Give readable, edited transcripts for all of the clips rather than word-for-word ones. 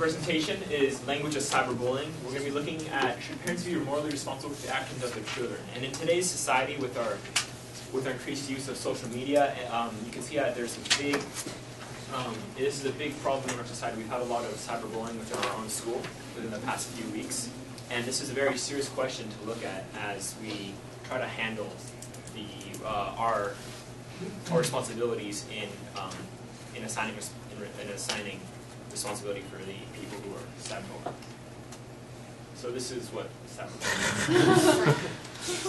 presentation is Language of Cyberbullying. We're going to be looking at, should parents be morally responsible for the actions of their children? And in today's society, with our increased use of social media, you can see that there's a big, this is a big problem in our society. We've had a lot of cyberbullying within our own school within the past few weeks. And this is a very serious question to look at as we try to handle our responsibilities in assigning responsibility for the people who are cyberbullying. So this is what cyberbullying is.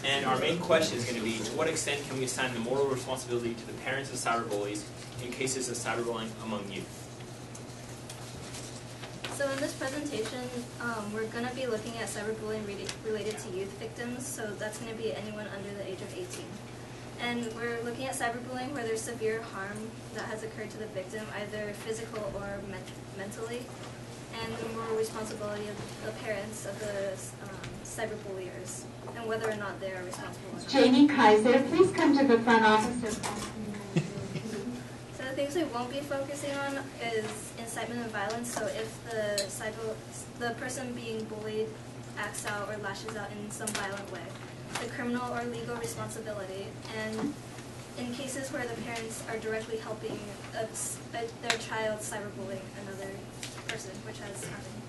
And our main question is going to be, to what extent can we assign the moral responsibility to the parents of cyberbullies in cases of cyberbullying among youth? So in this presentation, we're going to be looking at cyberbullying related to youth victims, so that's going to be anyone under the age of 18. And we're looking at cyberbullying where there's severe harm that has occurred to the victim, either physical or mentally, and the moral responsibility of the parents of the cyberbulliers, and whether or not they are responsible. Jamie Kaiser, please come to the front office. So the things we won't be focusing on is incitement of violence. So if the person being bullied acts out or lashes out in some violent way, the criminal or legal responsibility, and in cases where the parents are directly helping their child cyberbullying another person, which has happened.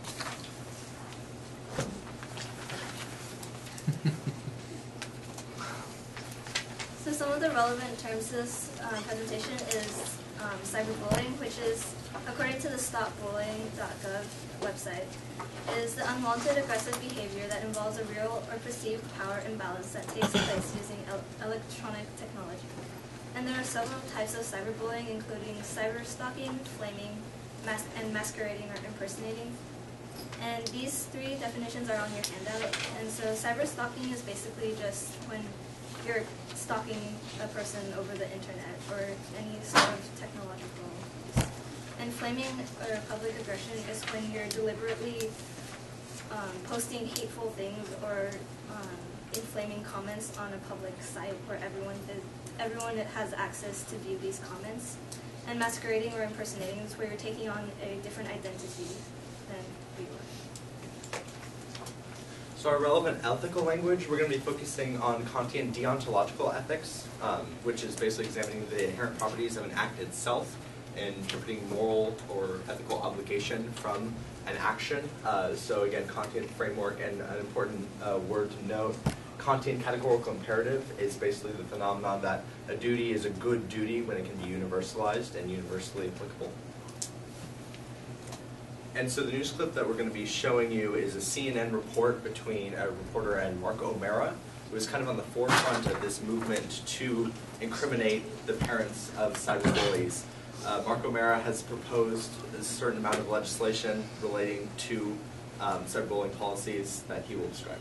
So some of the relevant terms to this presentation is cyberbullying, which is, according to the stopbullying.gov website, is the unwanted aggressive behavior that involves a real or perceived power imbalance that takes place using electronic technology. And there are several types of cyberbullying, including cyberstalking, flaming, and masquerading or impersonating. And these three definitions are on your handout. And so cyberstalking is basically just when you're stalking a person over the internet or any sort of technological use. And flaming or public aggression is when you're deliberately posting hateful things or inflaming comments on a public site where everyone has access to view these comments. And masquerading or impersonating is where you're taking on a different identity than who you are. So our relevant ethical language, we're going to be focusing on Kantian deontological ethics, which is basically examining the inherent properties of an act itself and interpreting moral or ethical obligation from an action. So again, Kantian framework, and an important word to note, Kantian categorical imperative is basically the phenomenon that a duty is a good duty when it can be universalized and universally applicable. And so the news clip that we're going to be showing you is a CNN report between a reporter and Mark O'Mara, who was kind of on the forefront of this movement to incriminate the parents of cyberbullies. Mark O'Mara has proposed a certain amount of legislation relating to cyberbullying policies that he will describe.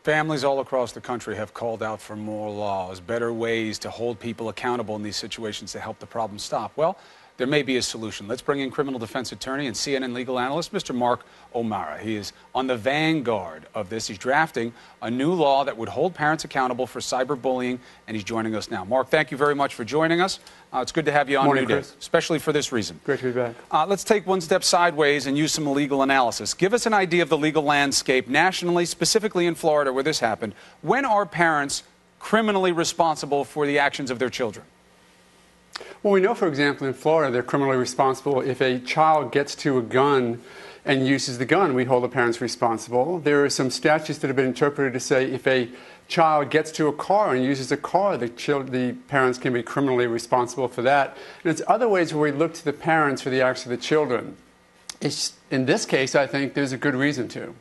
Families all across the country have called out for more laws, better ways to hold people accountable in these situations to help the problem stop. Well, there may be a solution. Let's bring in criminal defense attorney and CNN legal analyst, Mr. Mark O'Mara. He is on the vanguard of this. He's drafting a new law that would hold parents accountable for cyberbullying, and he's joining us now. Mark, thank you very much for joining us. It's good to have you on Morning, New Day, Chris. especially for this reason. Great to be back. Let's take one step sideways and use some legal analysis. Give us an idea of the legal landscape nationally, specifically in Florida where this happened. When are parents criminally responsible for the actions of their children? Well, we know, for example, in Florida, they're criminally responsible if a child gets to a gun and uses the gun. We hold the parents responsible. There are some statutes that have been interpreted to say if a child gets to a car and uses a car, the parents can be criminally responsible for that. And it's other ways where we look to the parents for the acts of the children. In this case, I think there's a good reason to.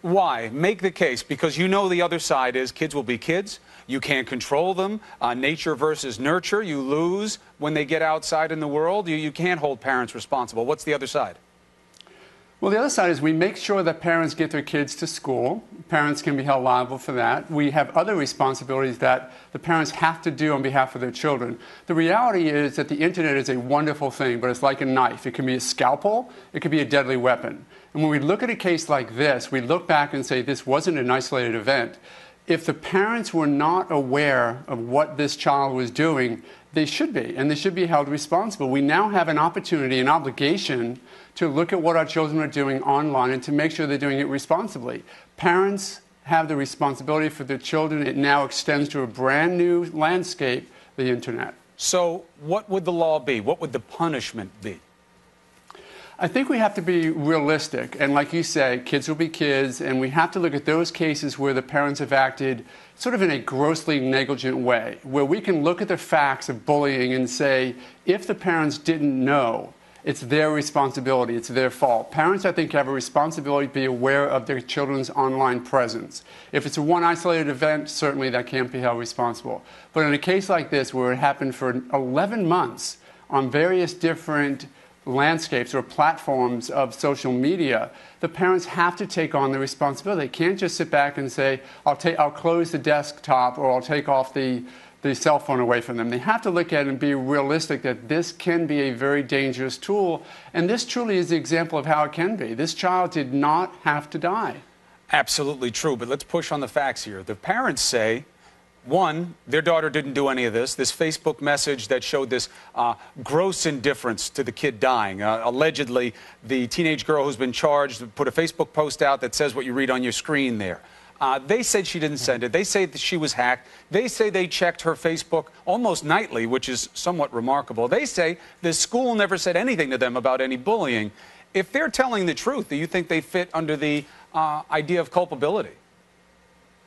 Why? Make the case, because you know the other side is kids will be kids. You can't control them. Nature versus nurture. You lose when they get outside in the world. You can't hold parents responsible. What's the other side? Well, the other side is we make sure that parents get their kids to school. Parents can be held liable for that. We have other responsibilities that the parents have to do on behalf of their children. The reality is that the internet is a wonderful thing, but it's like a knife. It can be a scalpel. It could be a deadly weapon. And when we look at a case like this, we look back and say this wasn't an isolated event. If the parents were not aware of what this child was doing, they should be, and they should be held responsible. We now have an opportunity, an obligation to look at what our children are doing online and to make sure they're doing it responsibly. Parents have the responsibility for their children. It now extends to a brand new landscape, the internet. So what would the law be? What would the punishment be? I think we have to be realistic. And like you say, kids will be kids, and we have to look at those cases where the parents have acted sort of in a grossly negligent way, where we can look at the facts of bullying and say, if the parents didn't know, it's their responsibility, it's their fault. Parents, I think, have a responsibility to be aware of their children's online presence. If it's a one isolated event, certainly that can't be held responsible. But in a case like this, where it happened for 11 months on various different landscapes or platforms of social media, the parents have to take on the responsibility. They can't just sit back and say, I'll close the desktop or I'll take off the cell phone away from them. They have to look at it and be realistic that this can be a very dangerous tool. And this truly is the example of how it can be. This child did not have to die. Absolutely true, but let's push on the facts here. The parents say, one, their daughter didn't do any of this. This Facebook message that showed this gross indifference to the kid dying. Allegedly, the teenage girl who's been charged put a Facebook post out that says what you read on your screen there. They said she didn't send it. They say that she was hacked. They say they checked her Facebook almost nightly, which is somewhat remarkable. They say the school never said anything to them about any bullying. If they're telling the truth, do you think they fit under the idea of culpability?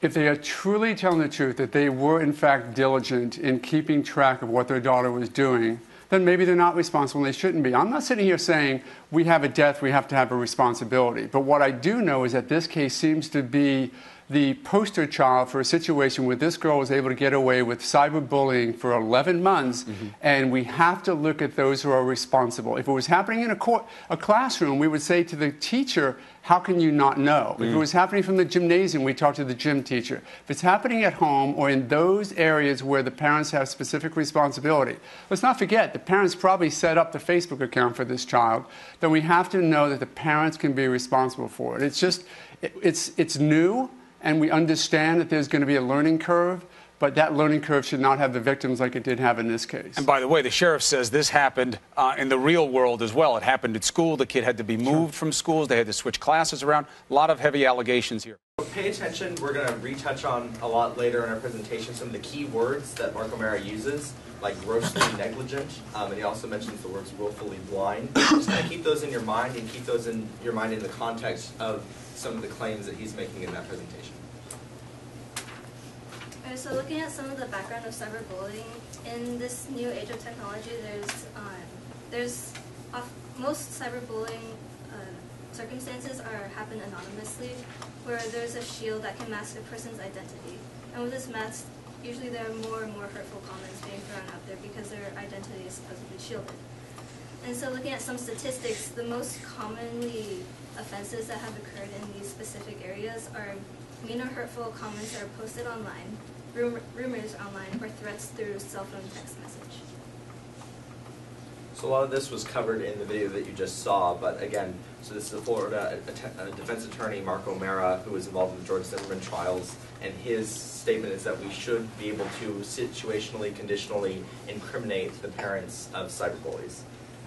If they are truly telling the truth, that they were in fact diligent in keeping track of what their daughter was doing, then maybe they're not responsible and they shouldn't be. I'm not sitting here saying we have a death, we have to have a responsibility. But what I do know is that this case seems to be the poster child for a situation where this girl was able to get away with cyberbullying for 11 months, and we have to look at those who are responsible. If it was happening in a classroom, we would say to the teacher, how can you not know? If it was happening from the gymnasium, we talk to the gym teacher. If it's happening at home or in those areas where the parents have specific responsibility, let's not forget, the parents probably set up the Facebook account for this child, then we have to know that the parents can be responsible for it. It's just, it's new, and we understand that there's going to be a learning curve, but that learning curve should not have the victims like it did have in this case. And by the way, the sheriff says this happened in the real world as well. It happened at school. The kid had to be moved from schools. They had to switch classes around. A lot of heavy allegations here. Pay attention. We're going to retouch on a lot later in our presentation some of the key words that Mark O'Mara uses, like grossly negligent, and he also mentions the words willfully blind. Just kind of keep those in your mind and keep those in your mind in the context of some of the claims that he's making in that presentation. Okay, so looking at some of the background of cyberbullying, in this new age of technology, most cyberbullying circumstances happen anonymously, where there's a shield that can mask a person's identity. And with this mask, usually there are more and more hurtful comments being thrown out there because their identity is supposedly shielded. And so looking at some statistics, the most commonly offenses that have occurred in these specific areas are mean or hurtful comments that are posted online, rumors online, or threats through cell phone text message. So a lot of this was covered in the video that you just saw, but again, so this is the Florida defense attorney, Mark O'Mara, who was involved in the George Zimmerman trials, and his statement is that we should be able to situationally, conditionally incriminate the parents of cyberbullies.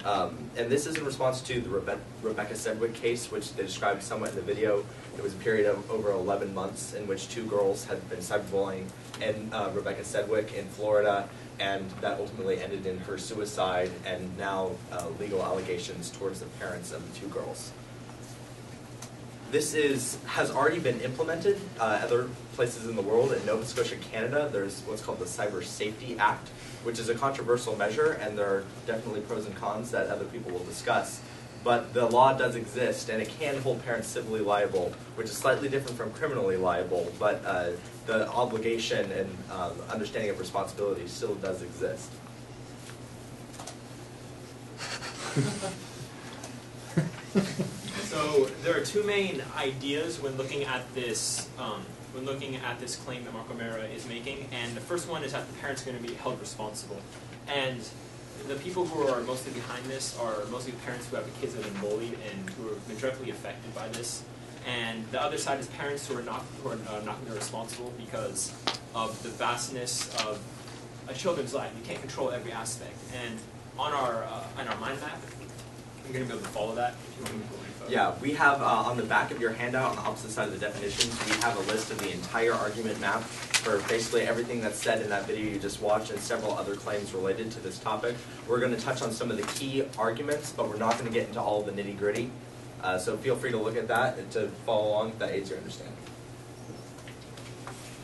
And this is in response to the Rebecca Sedgwick case, which they described somewhat in the video. It was a period of over 11 months in which 2 girls had been cyberbullying and Rebecca Sedgwick in Florida, and that ultimately ended in her suicide and now legal allegations towards the parents of the 2 girls. This has already been implemented other places in the world. In Nova Scotia, Canada, there's what's called the Cyber Safety Act, which is a controversial measure, and there are definitely pros and cons that other people will discuss. But the law does exist, and it can hold parents civilly liable, which is slightly different from criminally liable, but the obligation and understanding of responsibility still does exist. So there are 2 main ideas when looking at this claim that Mark O'Mara is making, and the first one is that the parents are going to be held responsible. And the people who are mostly behind this are mostly parents who have kids that have been bullied and who have been directly affected by this. And the other side is parents who are not going to be responsible because of the vastness of a children's life. You can't control every aspect. And on our mind map, you're going to be able to follow that if you want to go any further. Yeah, we have on the back of your handout on the opposite side of the definitions, we have a list of the entire argument map for basically everything that's said in that video you just watched and several other claims related to this topic. We're going to touch on some of the key arguments, but we're not going to get into all of the nitty-gritty. So feel free to look at that and to follow along if that aids your understanding.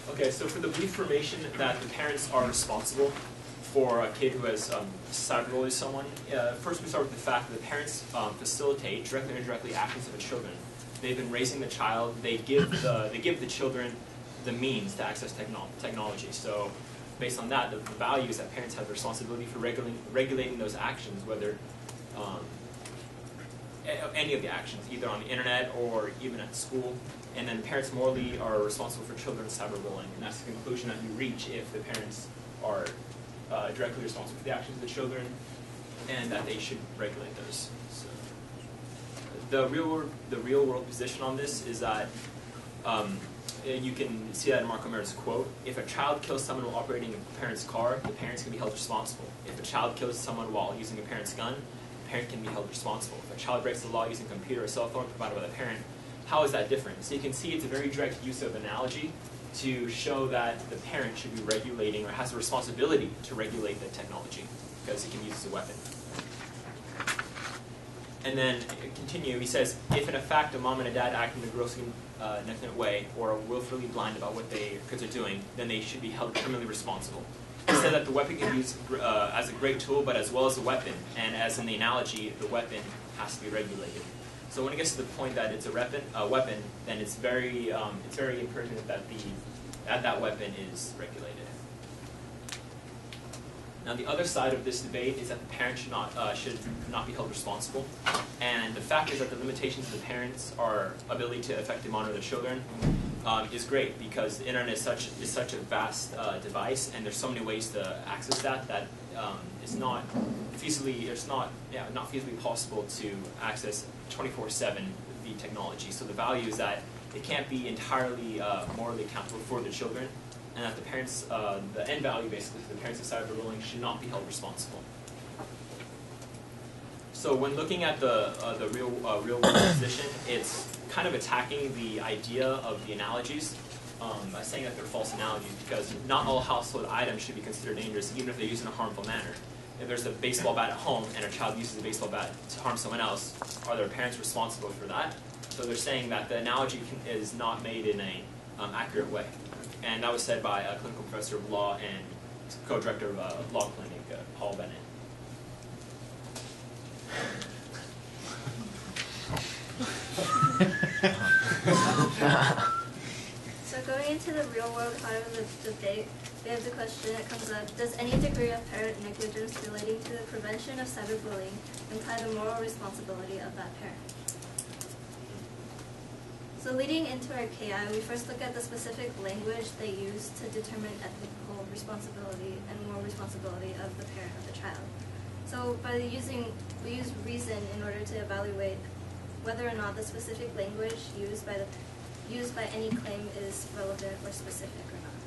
Okay, so for the belief formation that the parents are responsible for a kid who has cyberbullied someone, first we start with the fact that the parents facilitate, directly or indirectly, actions of the children. They've been raising the child. They give the children the means to access technology. So based on that, the value is that parents have the responsibility for regulating those actions, whether any of the actions, either on the internet or even at school. And then parents morally are responsible for children's cyberbullying, and that's the conclusion that you reach if the parents are directly responsible for the actions of the children, and that they should regulate those. So the real world position on this is that you can see that in Mark O'Meara's quote: "If a child kills someone while operating a parent's car, the parents can be held responsible. If a child kills someone while using a parent's gun, the parent can be held responsible. If a child breaks the law using a computer or cell phone provided by the parent, how is that different?" So you can see it's a very direct use of analogy to show that the parent should be regulating or has a responsibility to regulate the technology because it can be used as a weapon. And then continue, he says, if in fact a mom and a dad act in a grossly negligent way or are willfully blind about what their kids are doing, then they should be held criminally responsible. He said that the weapon can be used as a great tool, but as well as a weapon. And as in the analogy, the weapon has to be regulated. So when it gets to the point that it's a weapon, then it's very imperative that that weapon is regulated. Now the other side of this debate is that the parent should not be held responsible, and the fact is that the limitations of the parents' ability to effectively monitor their children is great because the internet is such a vast device, and there's so many ways to access that it's not feasibly possible to access 24/7 the technology. So the value is that it can't be entirely morally accountable for the children, and that the parents, the end value basically for the parents of cyberbullying should not be held responsible. So when looking at the real world position, it's kind of attacking the idea of the analogies by saying that they're false analogies, because not all household items should be considered dangerous, even if they're used in a harmful manner. If there's a baseball bat at home and a child uses a baseball bat to harm someone else, are their parents responsible for that? So they're saying that the analogy is not made in an accurate way. And that was said by a clinical professor of law and co-director of a law clinic, Paul Bennett. So going into the real world part of the debate, we have the question that comes up: does any degree of parent negligence relating to the prevention of cyberbullying imply the moral responsibility of that parent? So leading into our KI, we first look at the specific language they use to determine ethical responsibility and moral responsibility of the parent of the child. So we use reason in order to evaluate whether or not the specific language used by any claim is relevant or specific or not.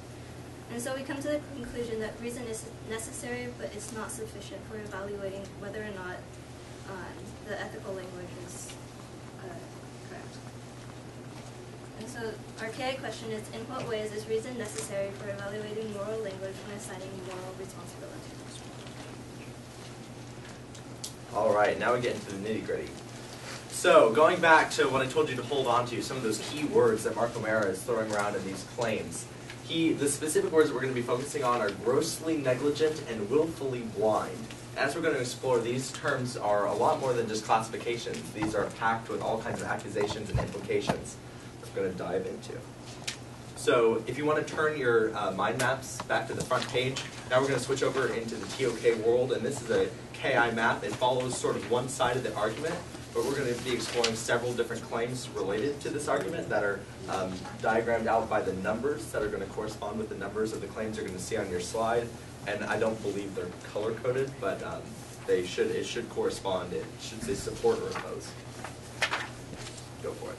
And so we come to the conclusion that reason is necessary, but it's not sufficient for evaluating whether or not the ethical language is correct. And so our KI question is: in what ways is reason necessary for evaluating moral language and assigning moral responsibility? All right, now we get into the nitty-gritty. So going back to what I told you to hold on to, some of those key words that Mark O'Meara is throwing around in these claims. The specific words that we're going to be focusing on are grossly negligent and willfully blind. As we're going to explore, these terms are a lot more than just classifications. These are packed with all kinds of accusations and implications that we're going to dive into. So if you want to turn your mind maps back to the front page, now we're going to switch over into the TOK world, and this is a KI map. It follows sort of one side of the argument, but we're going to be exploring several different claims related to this argument that are diagrammed out by the numbers that are going to correspond with the numbers of the claims you're going to see on your slide. And I don't believe they're color-coded, but it should correspond. It should say support or oppose. Go for it.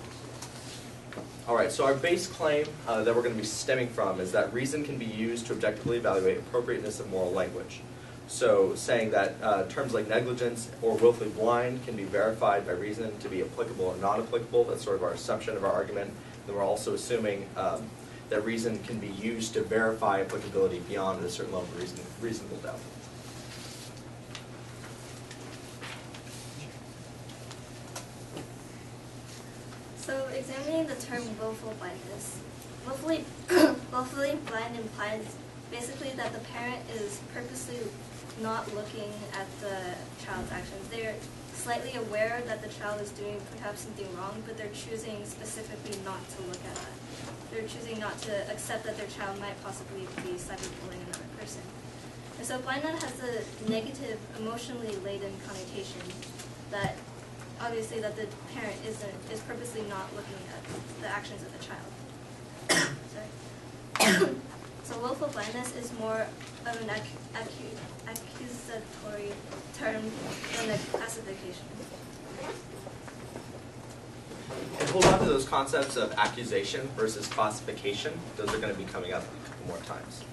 All right, so our base claim that we're going to be stemming from is that reason can be used to objectively evaluate appropriateness of moral language. So saying that terms like negligence or willfully blind can be verified by reason to be applicable or not applicable. That's sort of our assumption of our argument. Then we're also assuming that reason can be used to verify applicability beyond a certain level of reasonable doubt. So examining the term willful blindness. Willfully blind implies basically that the parent is purposely not looking at the child's actions. They're slightly aware that the child is doing perhaps something wrong, but they're choosing specifically not to look at that. They're choosing not to accept that their child might possibly be cyberbullying another person. And so blindness has a negative, emotionally laden connotation that obviously that the parent is purposely not looking at the actions of the child. Sorry. So willful blindness is more of an accusatory term than a classification. And hold on to those concepts of accusation versus classification. Those are going to be coming up a couple more times.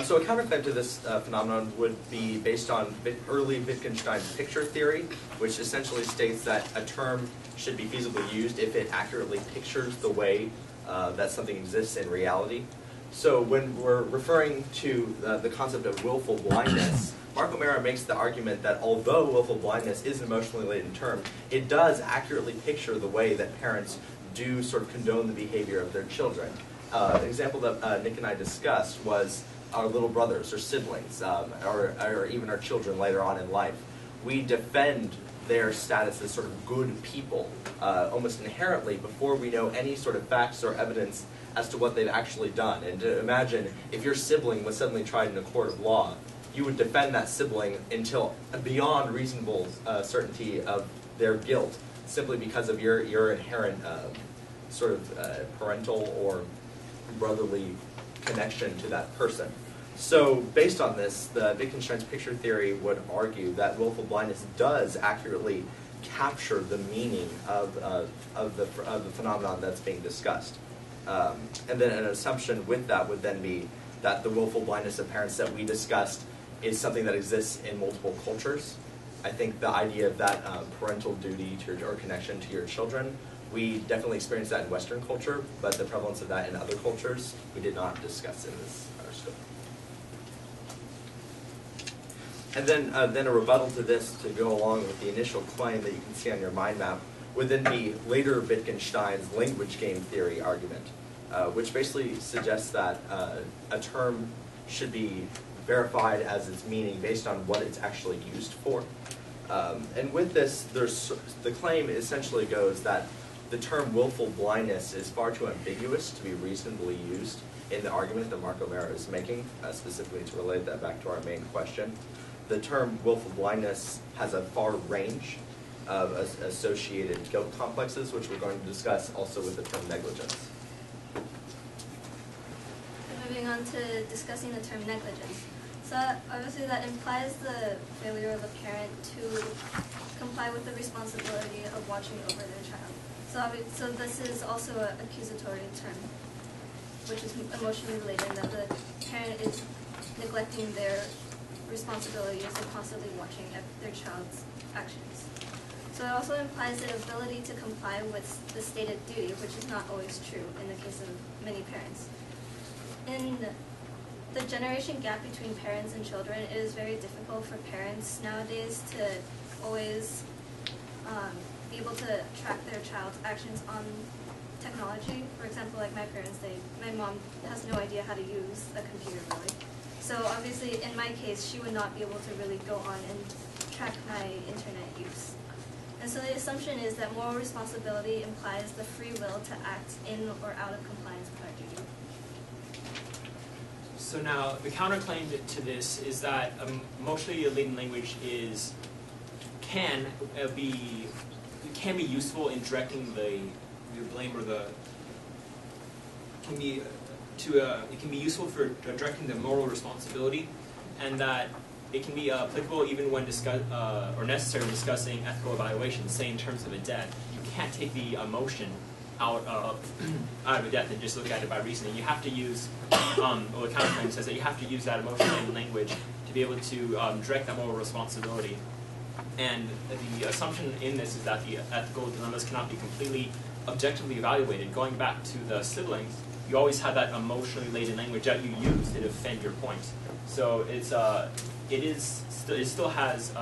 So a counterclaim to this phenomenon would be based on early Wittgenstein's picture theory, which essentially states that a term should be feasibly used if it accurately pictures the way that something exists in reality. So when we're referring to the concept of willful blindness, Mark O'Mara makes the argument that although willful blindness is an emotionally laden term, it does accurately picture the way that parents do sort of condone the behavior of their children. An example that Nick and I discussed was our little brothers or siblings, or even our children later on in life. We defend their status as sort of good people almost inherently before we know any sort of facts or evidence as to what they've actually done. And to imagine if your sibling was suddenly tried in a court of law, you would defend that sibling until beyond reasonable certainty of their guilt, simply because of your inherent sort of parental or brotherly connection to that person. So based on this, the Wittgenstein's picture theory would argue that willful blindness does accurately capture the meaning of the phenomenon that's being discussed. And then an assumption with that would then be that the willful blindness of parents that we discussed is something that exists in multiple cultures. I think the idea of that parental duty to or connection to your children, we definitely experience that in Western culture, but the prevalence of that in other cultures, we did not discuss in this scope. And then a rebuttal to this to go along with the initial claim that you can see on your mind map would then be later Wittgenstein's language game theory argument, which basically suggests that a term should be verified as its meaning based on what it's actually used for. And with this, the claim essentially goes that the term willful blindness is far too ambiguous to be reasonably used in the argument that Mark O'Mara is making, specifically to relate that back to our main question. The term willful blindness has a far range of associated guilt complexes, which we're going to discuss also with the term negligence. Moving on to discussing the term negligence. So obviously that implies the failure of a parent to comply with the responsibility of watching over their child. So this is also an accusatory term, which is emotionally related, that the parent is neglecting their responsibilities and constantly watching their child's actions. So it also implies the ability to comply with the stated duty, which is not always true in the case of many parents. In the generation gap between parents and children, it is very difficult for parents nowadays to always be able to track their child's actions on technology. For example, like my parents, my mom has no idea how to use a computer really. So obviously, in my case, she would not be able to really go on and track my internet use. And so the assumption is that moral responsibility implies the free will to act in or out of compliance with our duty. So now, the counterclaim to this is that emotionally laden language can be useful in directing the blame, or it can be useful for directing the moral responsibility, and that it can be applicable even when necessary when discussing ethical evaluation, say in terms of a debt. You can't take the emotion out of depth and just look at it by reasoning. You have to use, well, the counterclaim says that you have to use that emotional language to be able to direct that moral responsibility. And the assumption in this is that the ethical dilemmas cannot be completely objectively evaluated. Going back to the siblings, you always have that emotionally laden language that you use to defend your point. So it still has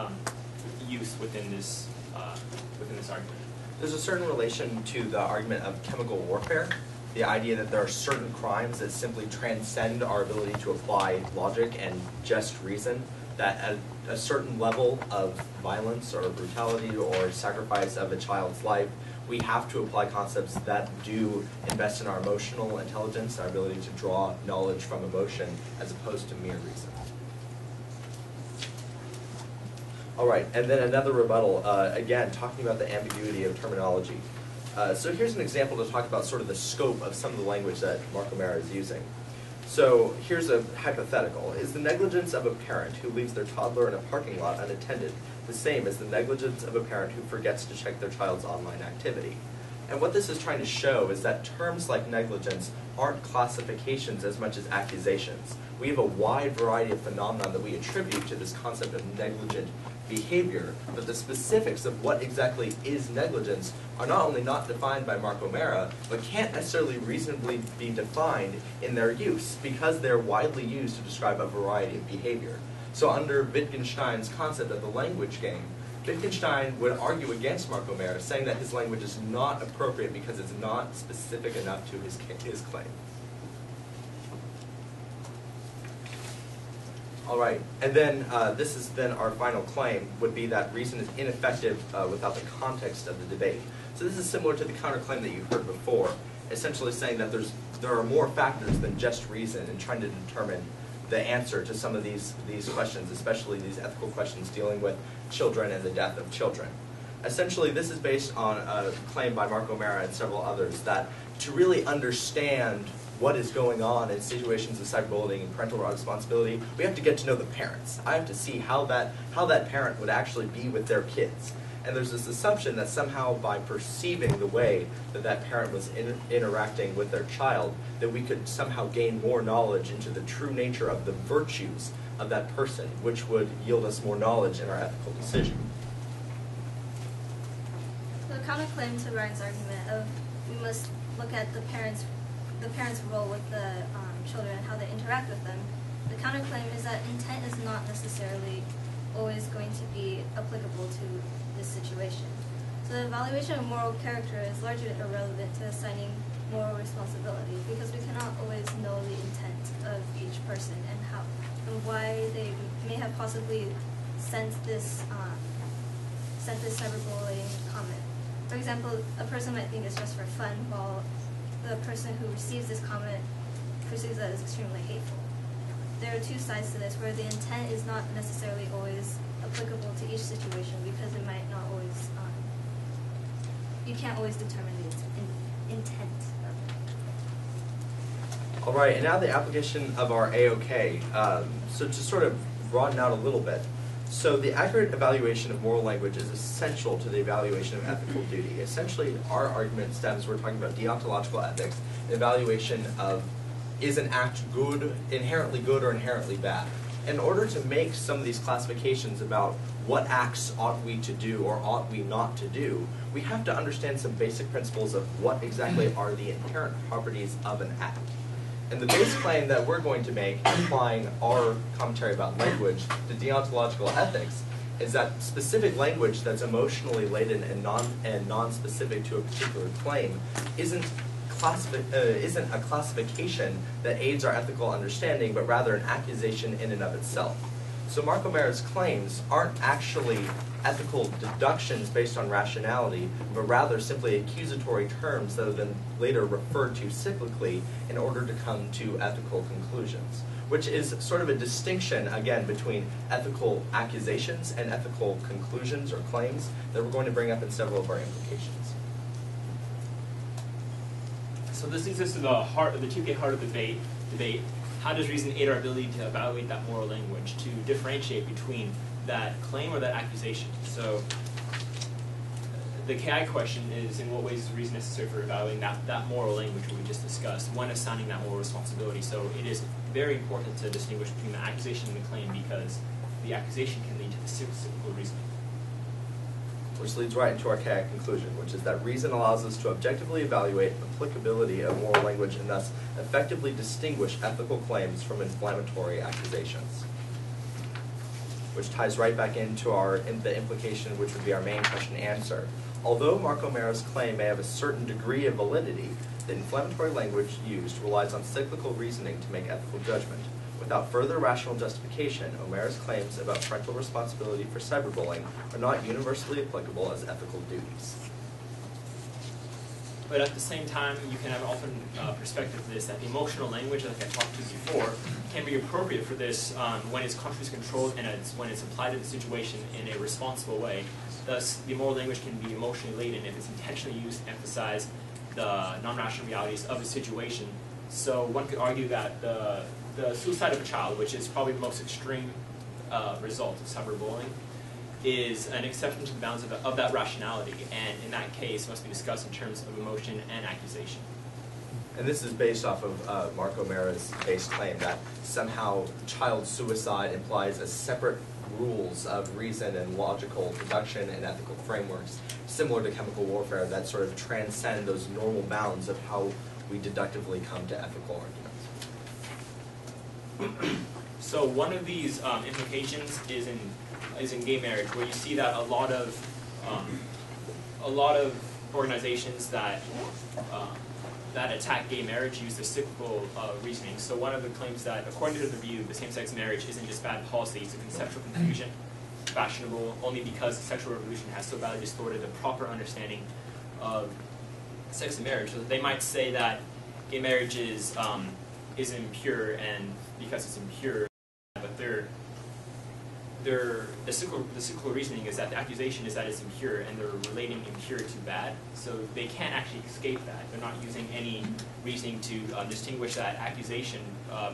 use within this argument. There's a certain relation to the argument of chemical warfare, the idea that there are certain crimes that simply transcend our ability to apply logic and just reason, that at a certain level of violence or brutality or sacrifice of a child's life, we have to apply concepts that do invest in our emotional intelligence, our ability to draw knowledge from emotion, as opposed to mere reason. All right, and then another rebuttal, again, talking about the ambiguity of terminology. So here's an example to talk about sort of the scope of some of the language that Mark O'Mara is using. So here's a hypothetical. Is the negligence of a parent who leaves their toddler in a parking lot unattended the same as the negligence of a parent who forgets to check their child's online activity? And what this is trying to show is that terms like negligence aren't classifications as much as accusations. We have a wide variety of phenomena that we attribute to this concept of negligent behavior, but the specifics of what exactly is negligence are not only not defined by Mark O'Mara, but can't necessarily reasonably be defined in their use because they're widely used to describe a variety of behavior. So under Wittgenstein's concept of the language game, Wittgenstein would argue against Mark O'Mara, saying that his language is not appropriate because it's not specific enough to his claim. All right, and then this is then our final claim, would be that reason is ineffective without the context of the debate. So this is similar to the counterclaim that you heard before, essentially saying that there are more factors than just reason in trying to determine the answer to some of these questions, especially these ethical questions dealing with children and the death of children. Essentially, this is based on a claim by Mark O'Mara and several others that to really understand what is going on in situations of cyberbullying and parental responsibility, we have to get to know the parents. I have to see how that parent would actually be with their kids. And there's this assumption that somehow by perceiving the way that parent was interacting with their child, that we could somehow gain more knowledge into the true nature of the virtues of that person, which would yield us more knowledge in our ethical decision. The counterclaim to Ryan's argument of we must look at the parents' role with the children and how they interact with them. The counterclaim is that intent is not necessarily always going to be applicable to this situation. So the evaluation of moral character is largely irrelevant to assigning moral responsibility because we cannot always know the intent of each person and why they may have possibly sent this cyberbullying comment. For example, a person might think it's just for fun, while the person who receives this comment perceives that as extremely hateful. There are two sides to this, where the intent is not necessarily always applicable to each situation because it might not always, you can't always determine the intent of it. All right, and now the application of our AOK. So to sort of broaden out a little bit, so the accurate evaluation of moral language is essential to the evaluation of ethical duty. Essentially, our argument stems, we're talking about deontological ethics, the evaluation of is an act good, inherently good or inherently bad. In order to make some of these classifications about what acts ought we to do or ought we not to do, we have to understand some basic principles of what exactly are the inherent properties of an act. And the base claim that we're going to make, applying our commentary about language to deontological ethics, is that specific language that's emotionally laden and non-specific to a particular claim isn't a classification that aids our ethical understanding, but rather an accusation in and of itself. So Mark O'Mara's claims aren't actually ethical deductions based on rationality, but rather simply accusatory terms that have been later referred to cyclically in order to come to ethical conclusions, which is sort of a distinction, again, between ethical accusations and ethical conclusions or claims that we're going to bring up in several of our implications. So this leads us to the heart of the TOK heart of the debate. How does reason aid our ability to evaluate that moral language, to differentiate between that claim or that accusation? So the KI question is, in what ways is reason necessary for evaluating that moral language we just discussed, when assigning that moral responsibility. So it is very important to distinguish between the accusation and the claim, because the accusation can lead to the cyclical reasoning. Which leads right into our KI conclusion, which is that reason allows us to objectively evaluate applicability of moral language and thus effectively distinguish ethical claims from inflammatory accusations. Which ties right back into the implication, which would be our main question and answer. Although Mark O'Mara's claim may have a certain degree of validity, the inflammatory language used relies on cyclical reasoning to make ethical judgment. Without further rational justification, O'Mara's claims about parental responsibility for cyberbullying are not universally applicable as ethical duties. But at the same time, you can have often perspective of this, that the emotional language, like I talked to before, can be appropriate for this when it's consciously controlled and when it's applied to the situation in a responsible way. Thus, the moral language can be emotionally laden if it's intentionally used to emphasize the non-rational realities of a situation. So one could argue that the suicide of a child, which is probably the most extreme result of cyberbullying, is an exception to the bounds of that rationality, and in that case must be discussed in terms of emotion and accusation. And this is based off of Mark O'Mara's base claim that somehow child suicide implies a separate rules of reason and logical deduction and ethical frameworks, similar to chemical warfare, that sort of transcend those normal bounds of how we deductively come to ethical arguments. So one of these implications is in gay marriage, where you see that a lot of organizations that attack gay marriage use the cyclical reasoning. So one of the claims that, according to the view, the same-sex marriage isn't just bad policy, it's a conceptual confusion, fashionable only because the sexual revolution has so badly distorted the proper understanding of sex and marriage. So they might say that gay marriage is impure, and because it's impure, but the cyclical reasoning is that the accusation is that it's impure, and they're relating impure to bad, so they can't actually escape that. They're not using any reasoning to distinguish that accusation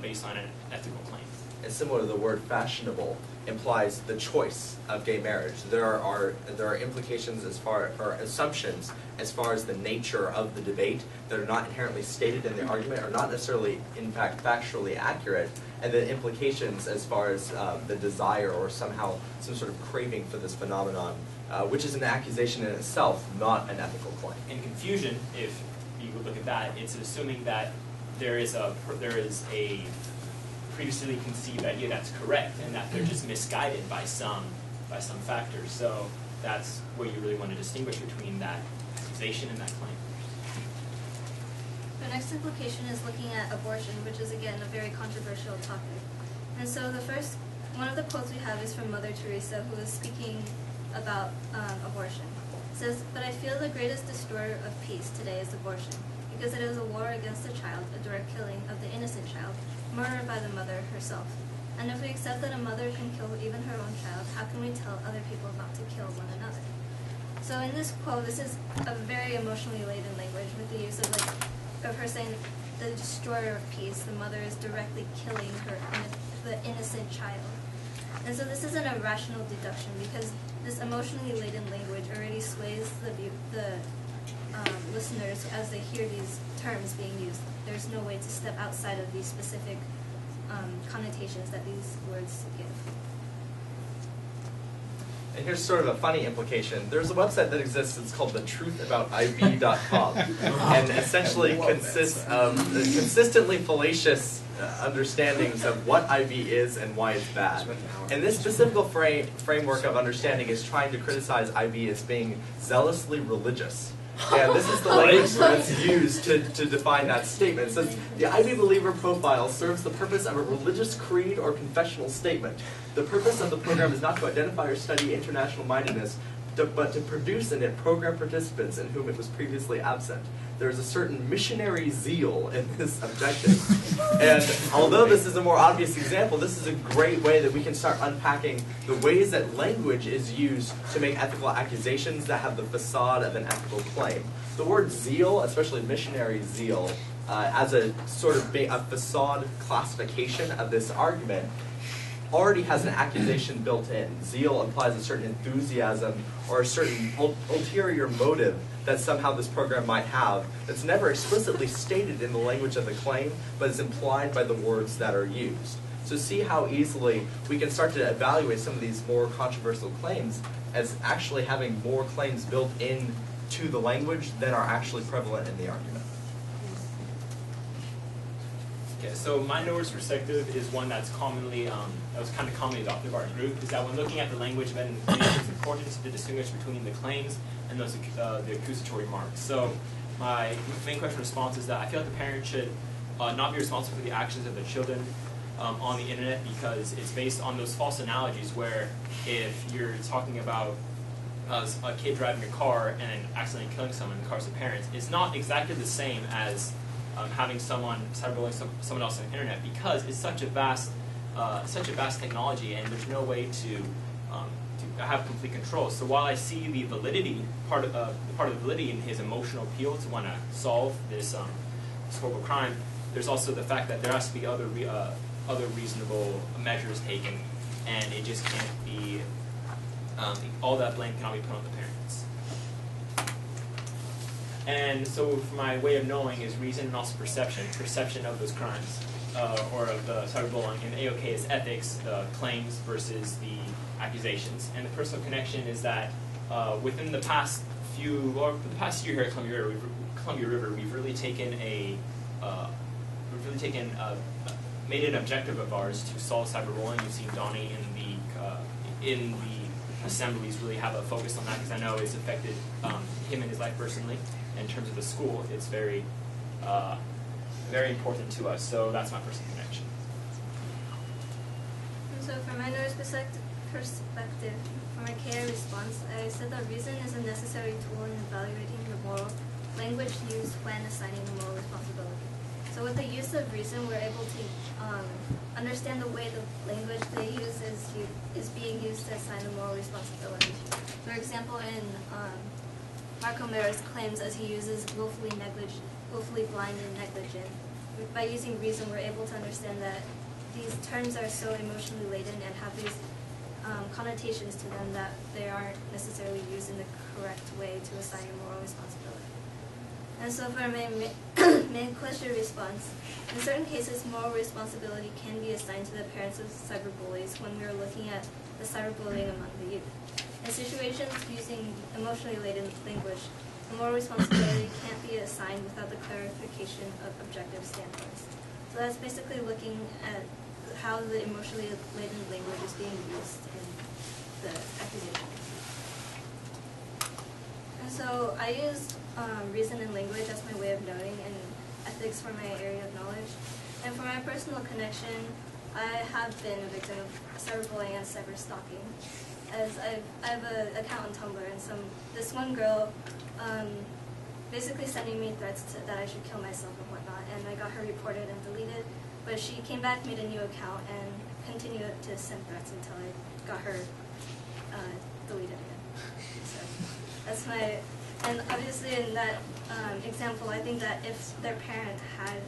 based on an ethical claim. And similar to the word fashionable implies the choice of gay marriage. There are implications or assumptions as far as the nature of the debate that are not inherently stated in the argument, or not necessarily, in fact, factually accurate, and then implications as far as the desire or somehow some sort of craving for this phenomenon, which is an accusation in itself, not an ethical claim. In confusion, if you look at that, it's assuming that there is a previously conceived idea that's correct, and that they're just misguided by some factors. So that's where you really want to distinguish between that accusation and that claim. The next implication is looking at abortion, which is again a very controversial topic. And so one of the quotes we have is from Mother Teresa, who is speaking about abortion. It says, "But I feel the greatest destroyer of peace today is abortion, because it is a war against the child, a direct killing of the innocent child, murdered by the mother herself. And if we accept that a mother can kill even her own child, how can we tell other people not to kill one another?" So in this quote, this is a very emotionally laden language with the use of her saying the destroyer of peace, the mother is directly killing the innocent child. And so this isn't a rational deduction, because this emotionally laden language already sways the listeners as they hear these terms being used. There's no way to step outside of these specific connotations that these words give. And here's sort of a funny implication. There's a website that exists, it's called thetruthaboutiv.com, and essentially consists of consistently fallacious understandings of what IV is and why it's bad. And this specific framework of understanding is trying to criticize IV as being zealously religious. And this is the language that's used to define that statement. It says, the IV believer profile serves the purpose of a religious creed or confessional statement. The purpose of the program is not to identify or study international mindedness, but to produce in it program participants in whom it was previously absent. There is a certain missionary zeal in this objective. And although this is a more obvious example, this is a great way that we can start unpacking the ways that language is used to make ethical accusations that have the facade of an ethical claim. The word zeal, especially missionary zeal, as a sort of a facade classification of this argument, already has an accusation built in. Zeal implies a certain enthusiasm or a certain ulterior motive that somehow this program might have that's never explicitly stated in the language of the claim, but is implied by the words that are used. So see how easily we can start to evaluate some of these more controversial claims as actually having more claims built in to the language than are actually prevalent in the argument. Okay, so my notice perspective is one that's commonly, that was kind of commonly adopted by our group, is that when looking at the language of an information, it's important to distinguish between the claims and those the accusatory marks. So my main question response is that I feel like the parent should not be responsible for the actions of the children on the internet, because it's based on those false analogies where if you're talking about a kid driving a car and then accidentally killing someone in the car's parents, it's not exactly the same as having someone cyberbullying someone else on the internet, because it's such a vast technology, and there's no way to have complete control. So while I see the validity part of the validity in his emotional appeal to want to solve this horrible crime, there's also the fact that there has to be other reasonable measures taken, and it just can't be all that blame cannot be put on the parents. And so for my way of knowing is reason and also perception of those crimes, or of the cyberbullying. And AOK is ethics, the claims versus the accusations. And the personal connection is that within the past for the past year here at Columbia River, we've really made it an objective of ours to solve cyberbullying. You've seen Donnie in the assemblies really have a focus on that, because I know it's affected him in his life personally. In terms of the school, it's very, very important to us. So that's my personal connection. And so for my notice perspective, for my KI response, I said that reason is a necessary tool in evaluating the moral language used when assigning the moral responsibility. So with the use of reason, we're able to understand the way the language they use is being used to assign the moral responsibility. For example, in Mark O'Mara's claims, as he uses willfully blind and negligent. By using reason, we're able to understand that these terms are so emotionally laden and have these connotations to them that they aren't necessarily used in the correct way to assign a moral responsibility. And so for my main question response, in certain cases, moral responsibility can be assigned to the parents of cyberbullies when we are looking at the cyberbullying among the youth. In situations using emotionally laden language, the moral responsibility can't be assigned without the clarification of objective standpoints. So that's basically looking at how the emotionally laden language is being used in the accusation. And so I used reason and language as my way of knowing, and ethics for my area of knowledge. And for my personal connection, I have been a victim of cyberbullying and cyberstalking. As I have an account on Tumblr, and this one girl basically sending me threats that I should kill myself and whatnot, and I got her reported and deleted, but she came back, made a new account, and continued to send threats until I got her deleted again. So that's my, and obviously in that example, I think that if their parent had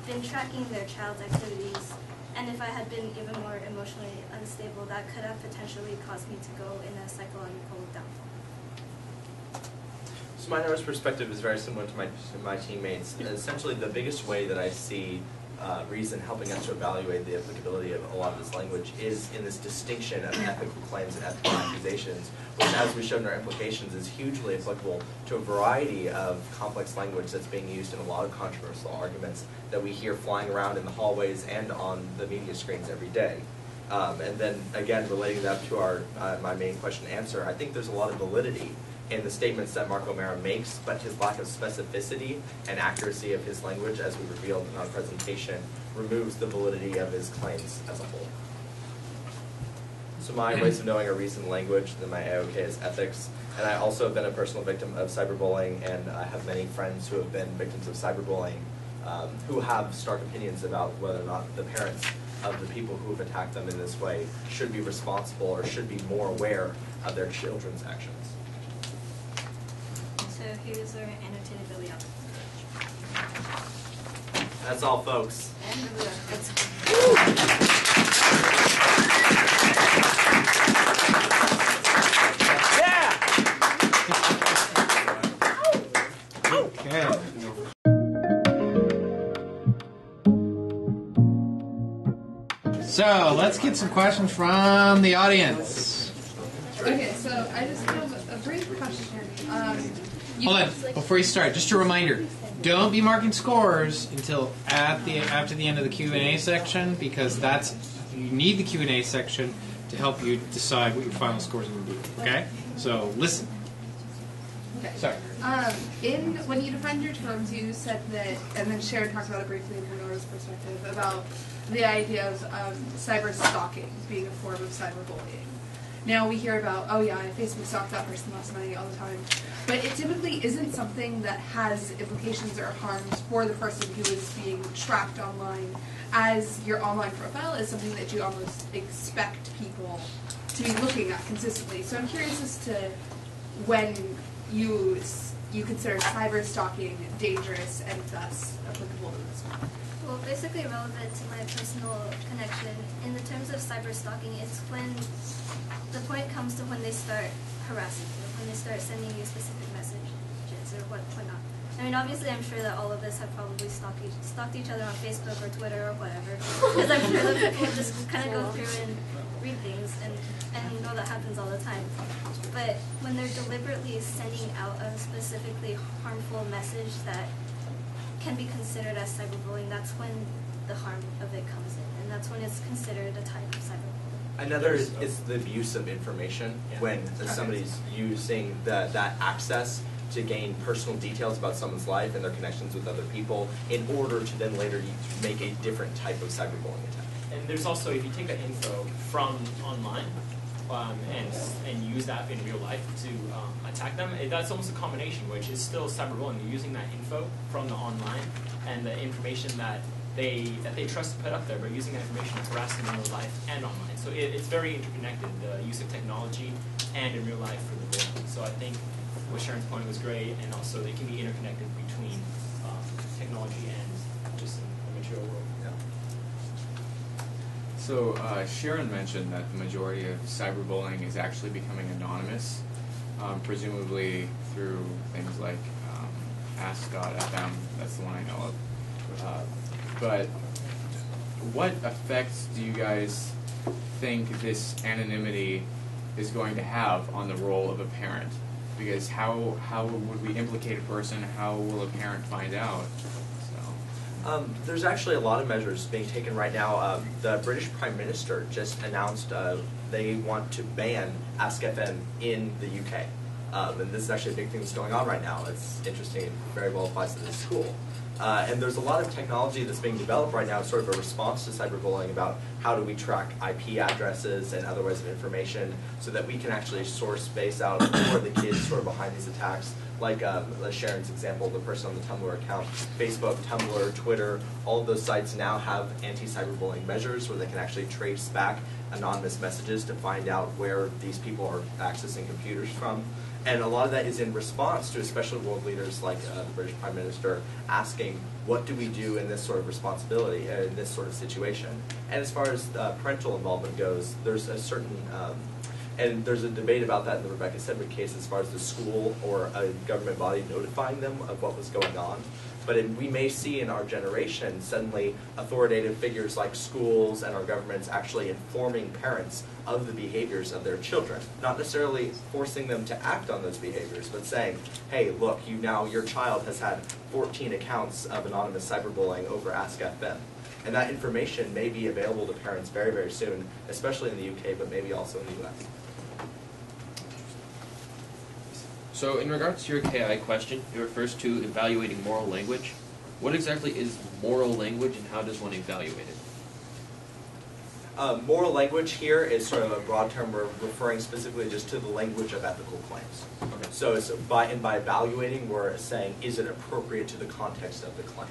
been tracking their child's activities, and if I had been even more emotionally unstable, that could have potentially caused me to go in a psychological downfall. So my notice perspective is very similar to my teammates. Essentially, the biggest way that I see reason helping us to evaluate the applicability of a lot of this language is in this distinction of ethical claims and ethical accusations, which, as we showed in our implications, is hugely applicable to a variety of complex language that's being used in a lot of controversial arguments that we hear flying around in the hallways and on the media screens every day. And then, again, relating that to my main question and answer, I think there's a lot of validity in the statements that Mark O'Mara makes, but his lack of specificity and accuracy of his language, as we revealed in our presentation, removes the validity of his claims as a whole. So my ways of knowing are reason and language, then my AOK is ethics, and I also have been a personal victim of cyberbullying, and I have many friends who have been victims of cyberbullying who have stark opinions about whether or not the parents of the people who have attacked them in this way should be responsible or should be more aware of their children's actions. So here's our annotated bibliography. That's all, folks. And the So let's get some questions from the audience. Okay, so I just have a brief question. Hold on, before you start, just a reminder: don't be marking scores until after the end of the Q&A section, because you need the Q&A section to help you decide what your final scores are going to be. Okay, so listen. Okay. Sorry. When you defined your terms, you said that, and then Sharon talked about it briefly from Nora's perspective, about the idea of cyber stalking being a form of cyberbullying. Now we hear about, oh yeah, I Facebook stalked that person last night all the time. But it typically isn't something that has implications or harms for the person who is being tracked online, as your online profile is something that you almost expect people to be looking at consistently. So I'm curious as to when you consider cyber stalking dangerous and thus applicable to this one. Well, basically relevant to my personal connection. In the terms of cyber stalking, it's when the point comes to when they start harassing you, when they start sending you specific messages or whatnot. I mean, obviously, I'm sure that all of us have probably stalked each other on Facebook or Twitter or whatever, because I'm sure that people just kind of go through and read things, and you know that happens all the time. But when they're deliberately sending out a specifically harmful message that can be considered as cyberbullying, that's when the harm of it comes in, and that's when it's considered a type of cyberbullying. Another is the abuse of information, when somebody's using that access to gain personal details about someone's life and their connections with other people in order to then later make a different type of cyberbullying attack. And there's also, if you take that info from online and use that in real life to attack them, that's almost a combination, which is still cyberbullying. You're using that info from the online and the information that they trust to put up there, but using that information to harass them in real life and online. So it's very interconnected, the use of technology and in real life for the bullying. So I think what Sharon's point was great, and also they can be interconnected between technology and just the material world. So Sharon mentioned that the majority of cyberbullying is actually becoming anonymous, presumably through things like Ask.fm. That's the one I know of. But what effects do you guys think this anonymity is going to have on the role of a parent? Because how would we implicate a person? How will a parent find out? There's actually a lot of measures being taken right now. The British Prime Minister just announced they want to ban Ask.fm in the UK. And this is actually a big thing that's going on right now. It's interesting and very well applies to this school. And there's a lot of technology that's being developed right now, sort of a response to cyberbullying, about how do we track IP addresses and other ways of information so that we can actually source base out who are the kids sort of behind these attacks. Like Sharon's example, the person on the Tumblr account, Facebook, Tumblr, Twitter, all of those sites now have anti-cyberbullying measures where they can actually trace back anonymous messages to find out where these people are accessing computers from. And a lot of that is in response to especially world leaders like the British Prime Minister asking, what do we do in this sort of responsibility, in this sort of situation? And as far as parental involvement goes, there's a certain, and there's a debate about that in the Rebecca Sedgwick case as far as the school or a government body notifying them of what was going on. But we may see in our generation suddenly authoritative figures like schools and our governments actually informing parents of the behaviors of their children. Not necessarily forcing them to act on those behaviors, but saying, hey, look, your child has had 14 accounts of anonymous cyberbullying over Ask.fm. And that information may be available to parents very, very soon, especially in the UK, but maybe also in the US. So in regards to your KI question, it refers to evaluating moral language. What exactly is moral language and how does one evaluate it? Moral language here is sort of a broad term. We're referring specifically just to the language of ethical claims. Okay. So it's by evaluating, we're saying, is it appropriate to the context of the claim?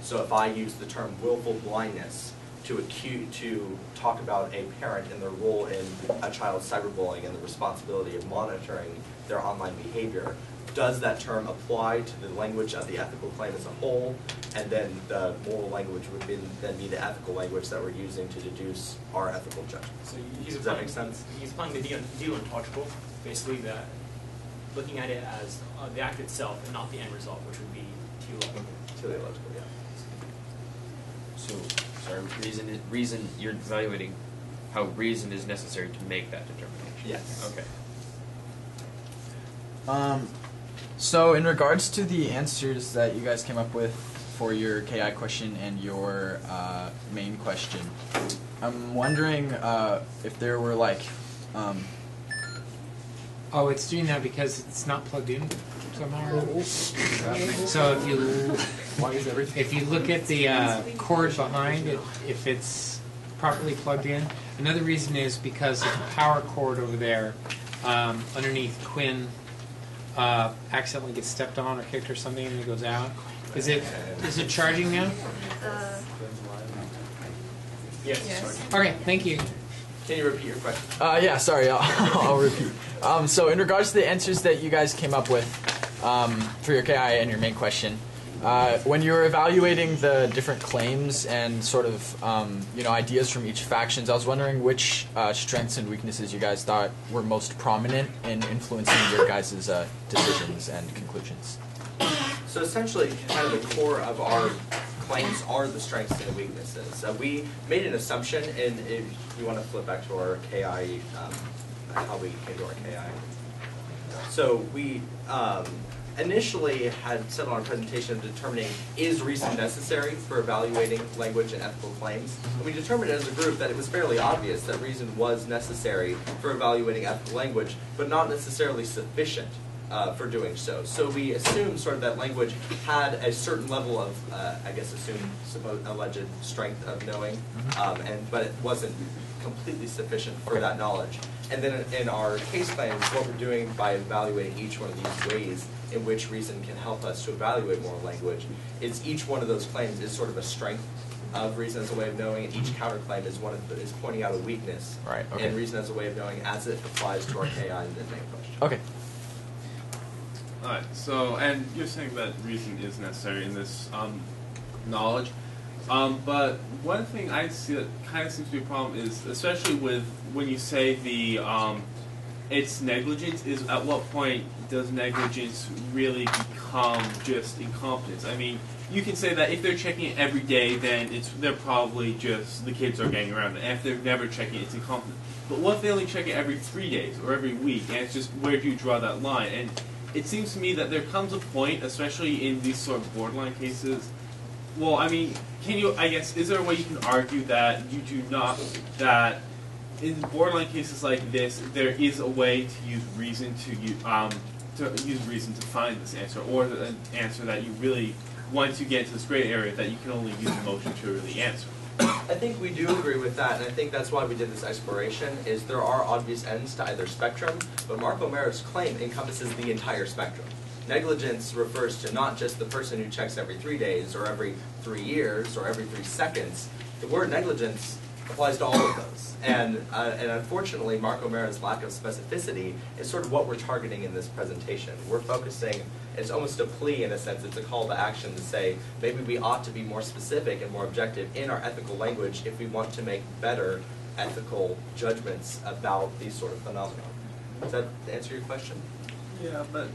So if I use the term willful blindness to talk about a parent and their role in a child's cyberbullying and the responsibility of monitoring their online behavior, does that term apply to the language of the ethical claim as a whole? And then the moral language would then be the ethical language that we're using to deduce our ethical judgment. So does that make sense? He's applying the deontological, basically looking at it as the act itself and not the end result, which would be teleological. Teleological, yeah. sorry, reason. You're evaluating how reason is necessary to make that determination. Yes. Okay. So in regards to the answers that you guys came up with for your KI question and your main question, I'm wondering if there were like... Oh, it's doing that because it's not plugged in somehow. So if you look at the cord behind it, if it's properly plugged in. Another reason is because of the power cord over there underneath Quinn accidentally gets stepped on or kicked or something and it goes out. Is it charging now? Yes. Okay, thank you. Can you repeat your question? Yeah, sorry, I'll repeat. So in regards to the answers that you guys came up with for your KI and your main question, when you were evaluating the different claims and sort of ideas from each factions, I was wondering which strengths and weaknesses you guys thought were most prominent in influencing your guys' decisions and conclusions. So essentially, kind of the core of our claims are the strengths and the weaknesses. We made an assumption, and if you want to flip back to our KI, how we came to our KI. So we initially had set on a presentation of determining is reason necessary for evaluating language and ethical claims. And we determined as a group that it was fairly obvious that reason was necessary for evaluating ethical language, but not necessarily sufficient for doing so. So we assumed sort of that language had a certain level of, alleged strength of knowing, but it wasn't completely sufficient for that knowledge. And then in our case claims, what we're doing by evaluating each one of these ways in which reason can help us to evaluate moral language is each one of those claims is sort of a strength of reason as a way of knowing, and each counterclaim is is pointing out a weakness. Right. Okay. And reason as a way of knowing as it applies to our KI and the main question. Okay. Alright, so, and you're saying that reason is necessary in this knowledge, but one thing I see that kind of seems to be a problem is, especially with when you say the it's negligence, is at what point does negligence really become just incompetence? I mean, you can say that if they're checking it every day, then they're probably just, the kids are getting around it, and if they're never checking it, it's incompetent. But what if they only check it every 3 days or every week, and it's just, where do you draw that line? And it seems to me that there comes a point, especially in these sort of borderline cases, well, I mean, is there a way you can argue that you do not, that in borderline cases like this, there is a way to use reason to use reason to find this answer, or an answer that you really, once you get into this gray area, that you can only use emotion to really answer? I think we do agree with that, and I think that's why we did this exploration, is there are obvious ends to either spectrum, but Mark O'Mara's claim encompasses the entire spectrum. Negligence refers to not just the person who checks every 3 days, or every 3 years, or every 3 seconds. The word negligence applies to all of those. And unfortunately, Mark O'Mara's lack of specificity is sort of what we're targeting in this presentation. We're focusing, it's almost a plea in a sense, it's a call to action to say maybe we ought to be more specific and more objective in our ethical language if we want to make better ethical judgments about these sort of phenomena. Does that answer your question? Yeah, but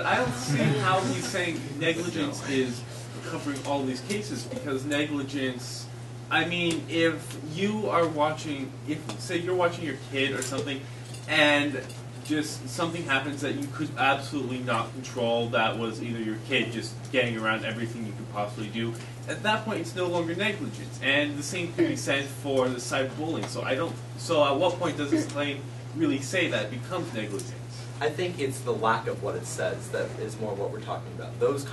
I don't see how he's saying negligence is covering all these cases, because negligence, I mean, if you are watching, say you're watching your kid or something, and just something happens that you could absolutely not control, that was either your kid just getting around everything you could possibly do, at that point it's no longer negligence. And the same can be said for the cyberbullying. So at what point does this claim really say that it becomes negligence? I think it's the lack of what it says that is more what we're talking about. Those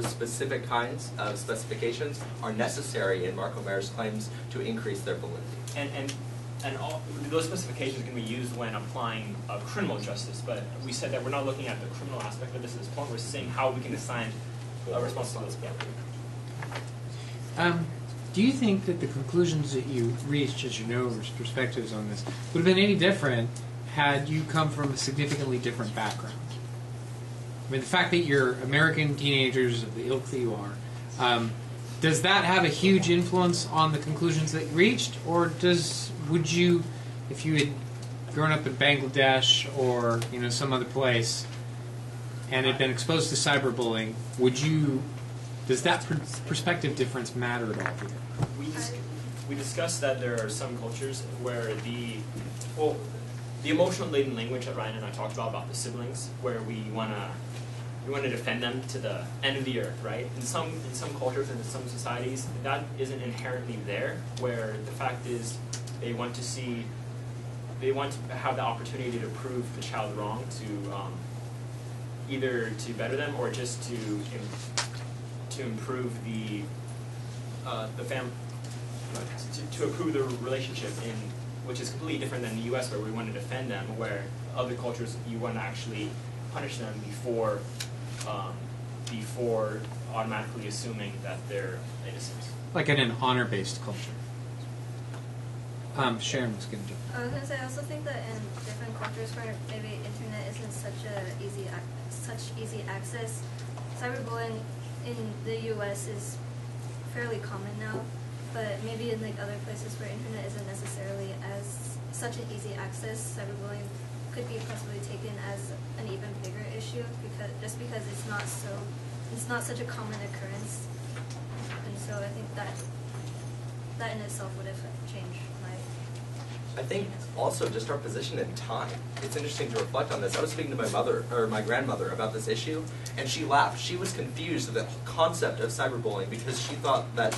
specific kinds of specifications are necessary in Mark O'Mara's claims to increase their validity. And all those specifications can be used when applying criminal justice, but we said that we're not looking at the criminal aspect of this at this point. We're seeing how we can assign a responsibility. Do you think that the conclusions that you reached, as you know, perspectives on this, would have been any different had you come from a significantly different background? I mean, the fact that you're American teenagers of the ilk that you are, does that have a huge influence on the conclusions that you reached? Or would you, if you had grown up in Bangladesh or some other place and had been exposed to cyberbullying, would you Does that perspective difference matter at all here? We discussed that there are some cultures where the emotional laden language that Ryan and I talked about the siblings, where we want to defend them to the end of the earth, right? In some cultures and in some societies, that isn't inherently there. Where the fact is, they want to have the opportunity to prove the child wrong, to either to better them or just to improve the family. To improve the relationship, which is completely different than the U.S., where we want to defend them, where other cultures you want to actually punish them before automatically assuming that they're innocent. Like in an honor-based culture. Sharon was going to jump. I was going to say, I also think that in different cultures where maybe internet isn't such easy access, cyberbullying in the U.S. is fairly common now. But maybe in like other places where internet isn't necessarily as such an easy access, cyberbullying could be possibly taken as an even bigger issue because it's not such a common occurrence, and so I think that in itself would have changed my. I think also just our position in time. It's interesting to reflect on this. I was speaking to my grandmother about this issue, and she laughed. She was confused with the concept of cyberbullying because she thought that.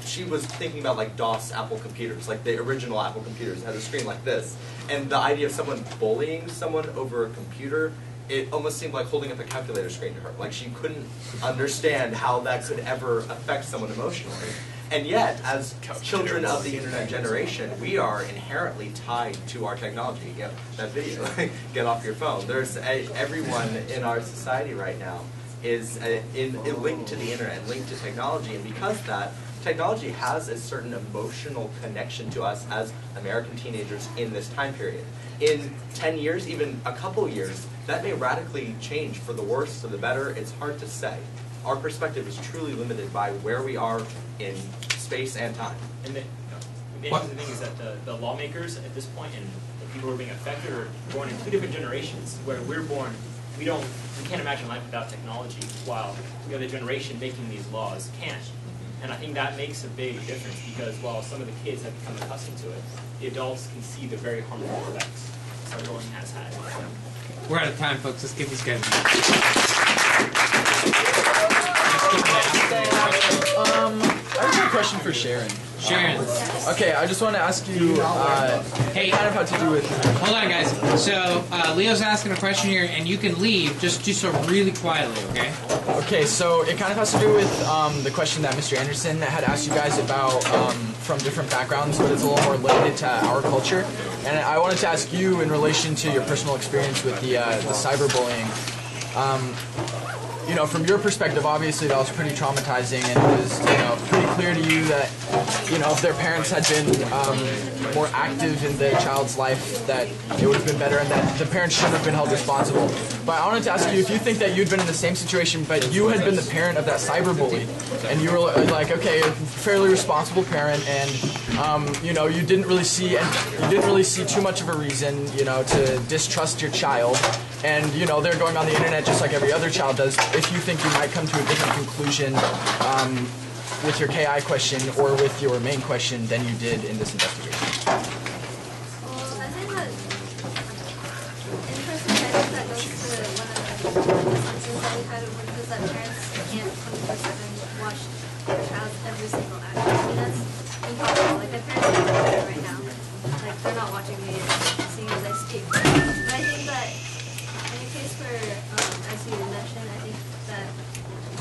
She was thinking about like DOS Apple computers, like the original Apple computers that had a screen like this. And the idea of someone bullying someone over a computer, it almost seemed like holding up a calculator screen to her. Like she couldn't understand how that could ever affect someone emotionally. And yet, as children of the internet generation, we are inherently tied to our technology. Yeah, that video, get off your phone. There's everyone in our society right now is linked to the internet and linked to technology, and because of that, technology has a certain emotional connection to us as American teenagers in this time period. In 10 years, even a couple years, that may radically change for the worse, for the better. It's hard to say. Our perspective is truly limited by where we are in space and time. And the interesting thing is that the lawmakers at this point and the people who are being affected are born in two different generations. Where we're born, we can't imagine life without technology, while the other generation making these laws can't. And I think that makes a big difference because while some of the kids have become accustomed to it, the adults can see the very harmful effects cyberbullying has had. We're out of time, folks. Let's give these guys I have a question for Sharon. Sharon. Okay, I just want to ask you, hey, kind of how to do with... Hold on, guys. So, Leo's asking a question here, and you can leave, just do so really quietly, okay? Okay, so it kind of has to do with the question that Mr. Anderson had asked you guys about from different backgrounds, but it's a little more limited to our culture. And I wanted to ask you in relation to your personal experience with the cyberbullying. You know, from your perspective, obviously that was pretty traumatizing, and it was, you know, pretty clear to you that, you know, if their parents had been more active in the child's life, that it would have been better, and that the parents shouldn't have been held responsible. But I wanted to ask you if you think that you'd been in the same situation, but you had been the parent of that cyberbully, and you were like, okay, a fairly responsible parent, and you know, you didn't really see too much of a reason, you know, to distrust your child, and you know, they're going on the internet just like every other child does. If you think you might come to a different conclusion with your KI question or with your main question than you did in this investigation. Well, I think that in person, I think that goes to one of the assumptions that we had, which is that parents can't 24/7 watch their child every single act. I mean, that's impossible. Like, my parents are doing it right now. Like, they're not watching me seeing as I speak. But I think that in a case where, as you mentioned, I think that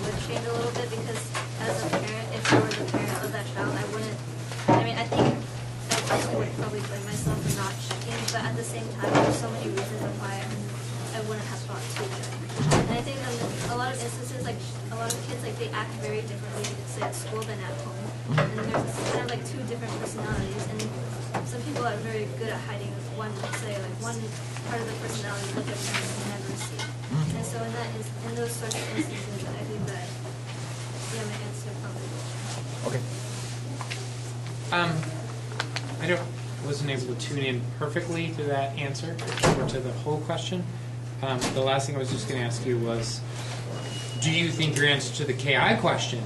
would change a little bit because as a parent, if I were the parent of that child, I wouldn't, I mean, I think I personally would probably blame myself for not checking, but at the same time, there's so many reasons of why I wouldn't have thought to check. And I think in a lot of instances, like, a lot of kids, like, they act very differently, say, at school than at home. And there's kind of, like, two different personalities, and some people are very good at hiding one, say, like, one part of the personality that their parents can never see. And so in those sorts of instances, I think that, yeah, my answer probably will. Okay. I wasn't able to tune in perfectly to that answer or to the whole question. The last thing I was just going to ask you was, do you think your answer to the KI question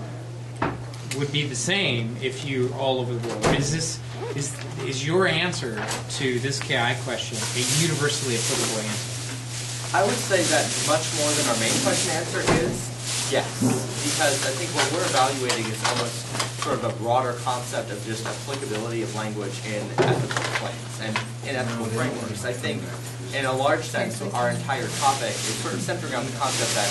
would be the same if you all over the world? Is your answer to this KI question a universally applicable answer? I would say that much more than our main question answer is yes, because I think what we're evaluating is almost sort of a broader concept of just applicability of language in ethical claims and in ethical frameworks. I think in a large sense, our entire topic is sort of centered around the concept that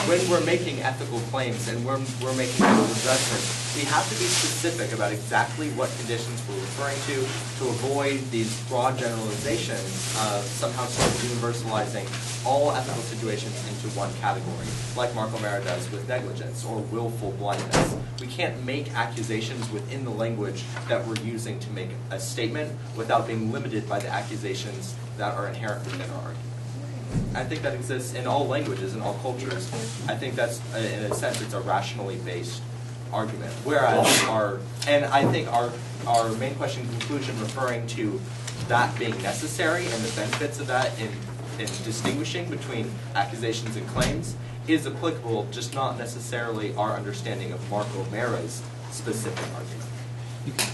when we're making ethical claims and we're making ethical judgments, we have to be specific about exactly what conditions we're referring to avoid these broad generalizations of somehow sort of universalizing all ethical situations into one category, like Mark O'Mara does with negligence or willful blindness. We can't make accusations within the language that we're using to make a statement without being limited by the accusations that are inherent within our argument. I think that exists in all languages, in all cultures. I think that's, in a sense, it's a rationally based argument. Whereas I think our main question conclusion referring to that being necessary and the benefits of that in distinguishing between accusations and claims is applicable, just not necessarily our understanding of Mark O'Mara's specific argument.